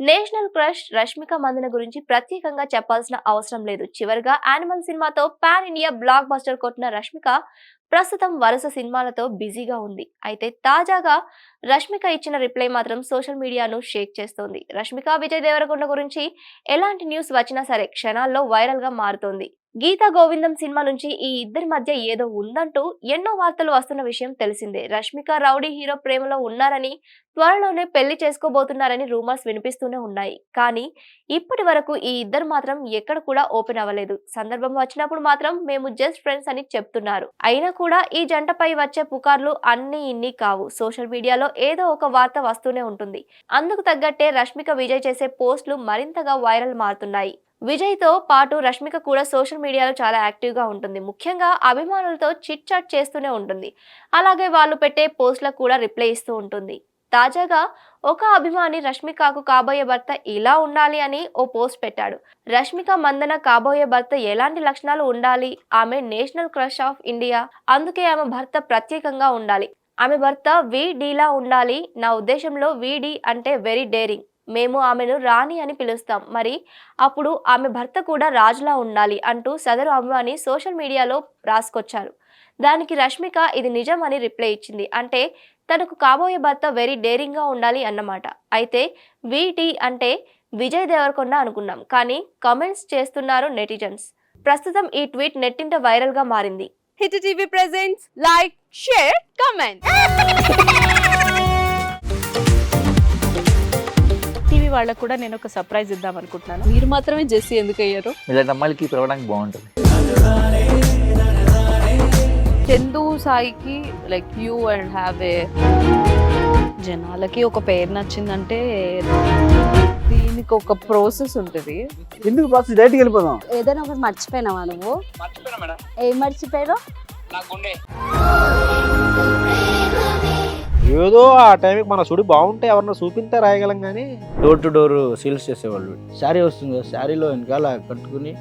National crush Rashmika Mandanna గురించి ప్రత్యేకంగా చెప్పాల్సిన అవసరం లేదు. చివరిగా యానిమల్ సినిమాతో పాన్ ఇండియా బ్లాక్ బస్టర్ కొట్టిన రష్మిక ప్రస్తుతం వరుస సినిమాలతో బిజీగా ఉంది. అయితే తాజాగా రష్మిక ఇచ్చిన రిప్లై మాత్రం సోషల్ మీడియాను షేక్ చేస్తోంది. రష్మిక విజయ్ దేవరకొండ గురించి ఎలాంటి న్యూస్ వచ్చినా సరే క్షణాల్లో వైరల్ గా మారుతోంది. గీతా గోవిందం సినిమా నుంచి ఈ ఇద్దరి మధ్య ఏదో ఉందంటూ ఎన్నో వార్తలు వస్తున్న విషయం తెలిసిందే. రష్మిక రౌడీ హీరో ప్రేమలో ఉన్నారని, త్వరలోనే పెళ్లి చేసుకోబోతున్నారని రూమర్స్ వినిపిస్తూనే ఉన్నాయి. కానీ ఇప్పటి వరకు ఈ ఇద్దరు మాత్రం ఎక్కడ కూడా ఓపెన్ అవ్వలేదు. సందర్భం వచ్చినప్పుడు మాత్రం మేము జస్ట్ ఫ్రెండ్స్ అని చెప్తున్నారు. అయినా కూడా ఈ జంటపై వచ్చే పుకార్లు అన్ని ఇన్ని కావు. సోషల్ మీడియాలో ఏదో ఒక వార్త వస్తూనే ఉంటుంది. అందుకు తగ్గట్టే రష్మిక విజయ్ చేసే పోస్టులు మరింతగా వైరల్ మారుతున్నాయి. విజయ్ తో పాటు రష్మిక కూడా సోషల్ మీడియాలో చాలా యాక్టివ్ గా ఉంటుంది. ముఖ్యంగా అభిమానులతో చిట్ చాట్ చేస్తూనే ఉంటుంది. అలాగే వాళ్ళు పెట్టే పోస్టులకు కూడా రిప్లై ఇస్తూ ఉంటుంది. తాజాగా ఒక అభిమాని రష్మికకు కాబోయే భర్త ఇలా ఉండాలి అని ఓ పోస్ట్ పెట్టాడు. రష్మిక మందన కాబోయే భర్త ఎలాంటి లక్షణాలు ఉండాలి? ఆమె నేషనల్ క్రష్ ఆఫ్ ఇండియా, అందుకే ఆమె భర్త ప్రత్యేకంగా ఉండాలి. ఆమె భర్త VD లా ఉండాలి. నా ఉద్దేశంలో VD అంటే వెరీ డేరింగ్. మేము ఆమెను రాణి అని పిలుస్తాం. మరి అప్పుడు ఆమె భర్త కూడా రాజులా ఉండాలి అంటూ సదరు అభిమాని సోషల్ మీడియాలో రాసుకొచ్చారు. దానికి రష్మిక ఇది నిజం అని రిప్లై ఇచ్చింది. అంటే తనకు కాబోయే భర్త వెరీ డేరింగ్ గా ఉండాలి అన్నమాట. అయితే VD అంటే విజయ్ దేవరకొండ అనుకున్నాం. కానీ కామెంట్స్ చేస్తున్నారు నెటిజన్స్. ప్రస్తుతం ఈ ట్వీట్ నెట్టింట వైరల్ గా మారింది. Hit TV presents like, share, comment. TV వాళ్ళకు కూడా నేను ఒక సర్ప్రైజ్ ఇద్దాం అనుకుంటున్నాను. మీరు మాత్రమే జెస్సీ ఎందుకు అయ్యారు? ఇలాంటి అమ్మాయిలకి పిలవడానికి బాగుంటుంది. చందు సాయికి like you and have a జనాలకి ఒక పేరు నచ్చిందంటే దీనికి ఒక ప్రాసెస్ ఉంటుంది. ఎందుకు ప్రాసెస్ డైరెక్ట్కి వెళ్ళిపోదాం. ఏదైనా ఒకటి మర్చిపోయినావా నువ్వు? ఏం మర్చిపోయావు? ఏదో ఆ టైంకి మన సుడి బాగుంటే ఎవరన్నా చూపిస్తే రాయగలం కానీ డోర్ టు డోర్ సేల్స్ చేసేవాళ్ళు. శారీ వస్తుంది, శారీలో వెనకాల కట్టుకుని